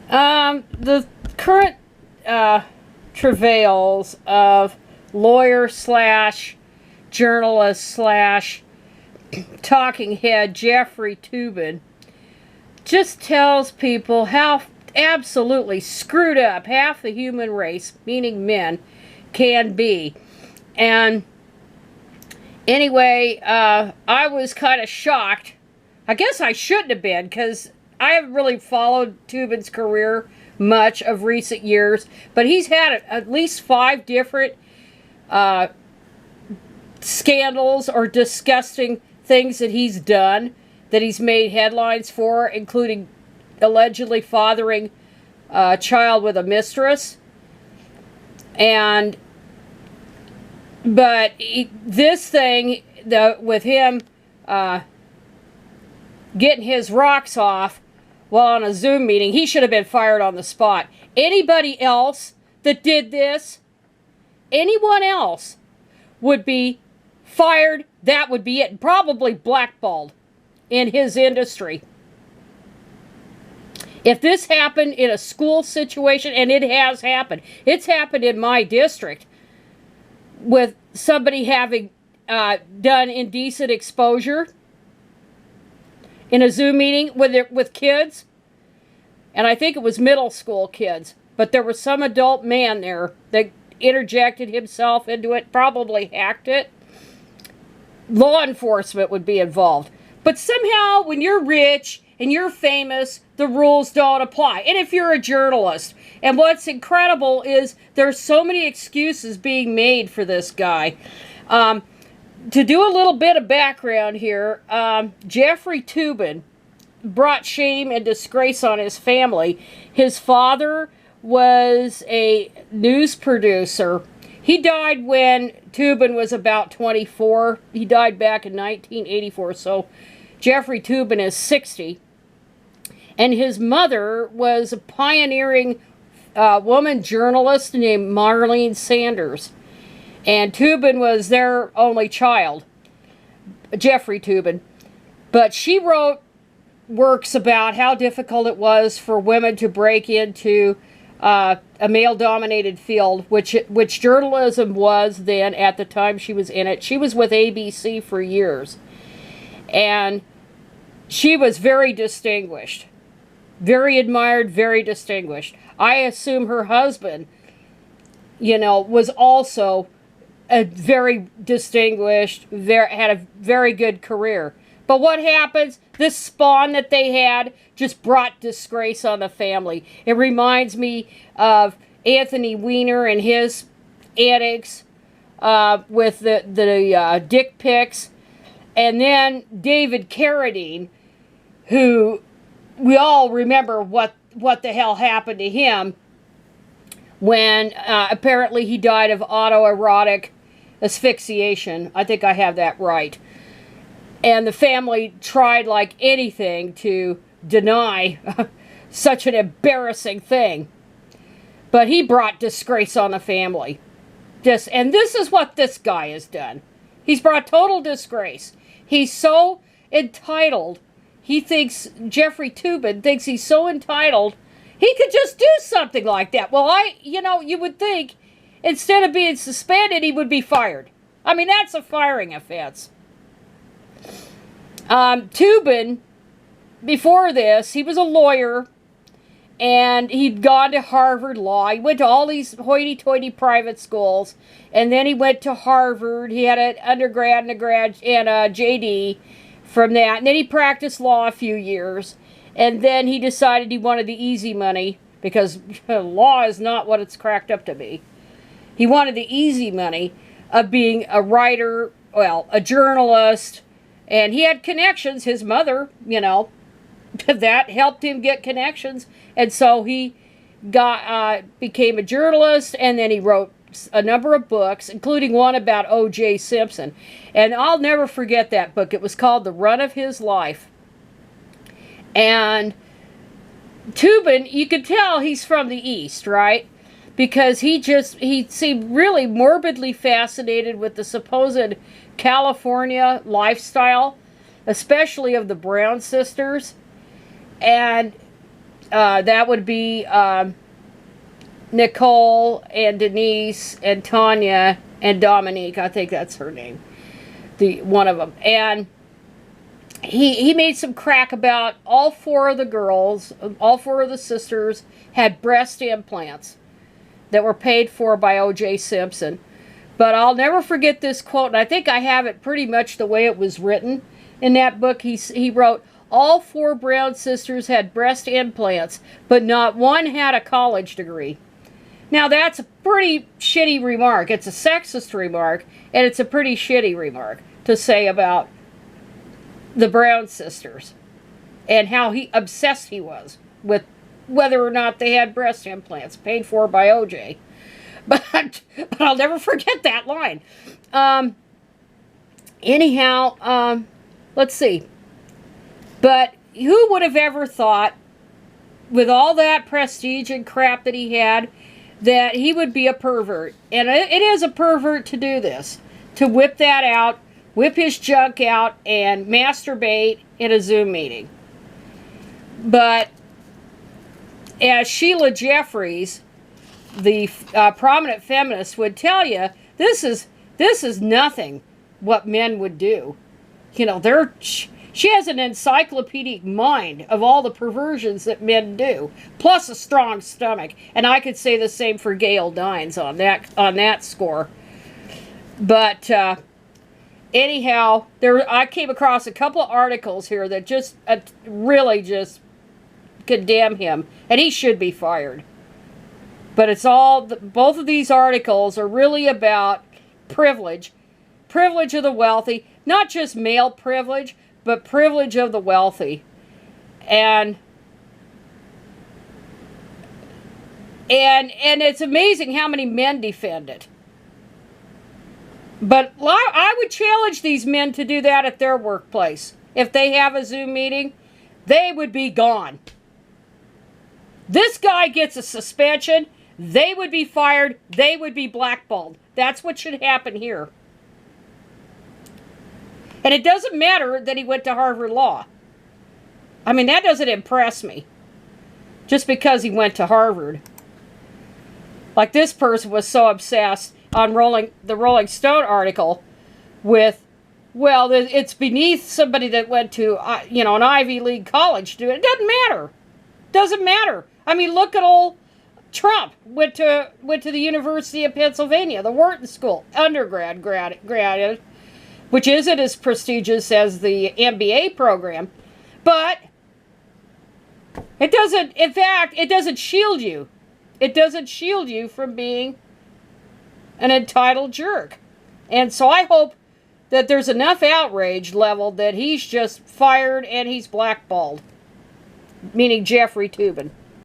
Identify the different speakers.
Speaker 1: The current travails of lawyer slash journalist slash talking head Jeffrey Toobin just tells people how absolutely screwed up half the human race, meaning men, can be. And anyway, I was kind of shocked. I guess I shouldn't have been, because I haven't really followed Toobin's career much of recent years, but he's had at least 5 different scandals or disgusting things that he's done, that he's made headlines for, including allegedly fathering a child with a mistress. But this thing, with him getting his rocks off while on a Zoom meeting, he should have been fired on the spot. Anybody else that did this, anyone else, would be fired. That would be it. Probably blackballed in his industry. If this happened in a school situation, and it has happened, it's happened in my district, with somebody having done indecent exposure in a Zoom meeting with kids, and I think it was middle school kids, but there was some adult man there that interjected himself into it, probably hacked it. Law enforcement would be involved. But somehow, when you're rich and you're famous, the rules don't apply. And if you're a journalist, and what's incredible is there's so many excuses being made for this guy. To do a little bit of background here, Jeffrey Toobin brought shame and disgrace on his family. His father was a news producer. He died when Toobin was about 24. He died back in 1984, so Jeffrey Toobin is 60. And his mother was a pioneering woman journalist named Marlene Sanders. And Toobin was their only child, Jeffrey Toobin. But she wrote works about how difficult it was for women to break into a male-dominated field, which journalism was then at the time she was in it. She was with ABC for years. And she was very distinguished. Very admired, very distinguished. I assume her husband, was also a very distinguished, had a very good career. But what happens? This spawn that they had just brought disgrace on the family. It reminds me of Anthony Weiner and his antics with the dick pics. And then David Carradine, who we all remember what the hell happened to him when apparently he died of autoerotic asphyxiation. I think I have that right. And the family tried like anything to deny such an embarrassing thing. But he brought disgrace on the family. And this is what this guy has done. He's brought total disgrace. He's so entitled. Jeffrey Toobin thinks he's so entitled, he could just do something like that. Well, you would think, instead of being suspended, he would be fired. I mean, that's a firing offense. Toobin, before this, he was a lawyer, and he'd gone to Harvard Law. He went to all these hoity-toity private schools, and then he went to Harvard. He had an undergrad and a JD from that, and then he practiced law a few years, and then he decided he wanted the easy money, because law is not what it's cracked up to be. He wanted the easy money of being a writer, a journalist, and he had connections. His mother, that helped him get connections, and so he became a journalist, and then he wrote a number of books, including one about O.J. Simpson. And I'll never forget that book. It was called The Run of His Life. And Toobin, you could tell he's from the East, right? Because he seemed really morbidly fascinated with the supposed California lifestyle, especially of the Brown sisters. And That would be Nicole and Denise and Tanya and Dominique. I think that's her name. The one of them. And he made some crack about all four of the girls, all four of the sisters had breast implants that were paid for by O.J. Simpson. But I'll never forget this quote, and I think I have it pretty much the way it was written in that book. He wrote, all four Brown sisters had breast implants, but not one had a college degree. Now that's a pretty shitty remark. It's a sexist remark, and it's a pretty shitty remark to say about the Brown sisters and how obsessed he was with whether or not they had breast implants paid for by OJ. But I'll never forget that line. Anyhow, let's see. But who would have ever thought, with all that prestige and crap that he had, that he would be a pervert? And it is a pervert to do this. To whip that out, whip his junk out, and masturbate in a Zoom meeting. But as Sheila Jeffries, the prominent feminist, would tell you, this is nothing what men would do. You know, she has an encyclopedic mind of all the perversions that men do, plus a strong stomach. And I could say the same for Gail Dines on that score. But anyhow, I came across a couple of articles here that just really just condemn him, and he should be fired. But it's both of these articles are really about privilege of the wealthy, not just male privilege, but privilege of the wealthy. And it's amazing how many men defend it. But I would challenge these men to do that at their workplace. If they have a Zoom meeting, they would be gone. This guy gets a suspension, they would be fired, they would be blackballed. That's what should happen here. And it doesn't matter that he went to Harvard Law. I mean, that doesn't impress me. Just because he went to Harvard. Like this person was so obsessed on the Rolling Stone article with, well, it's beneath somebody that went to, an Ivy League college to do it. It doesn't matter. Doesn't matter. I mean, look at old Trump. Went to the University of Pennsylvania, the Wharton School, undergrad, graduate, which isn't as prestigious as the MBA program. But it doesn't, in fact, it doesn't shield you. It doesn't shield you from being an entitled jerk. And so I hope that there's enough outrage leveled that he's just fired and he's blackballed. Meaning Jeffrey Toobin.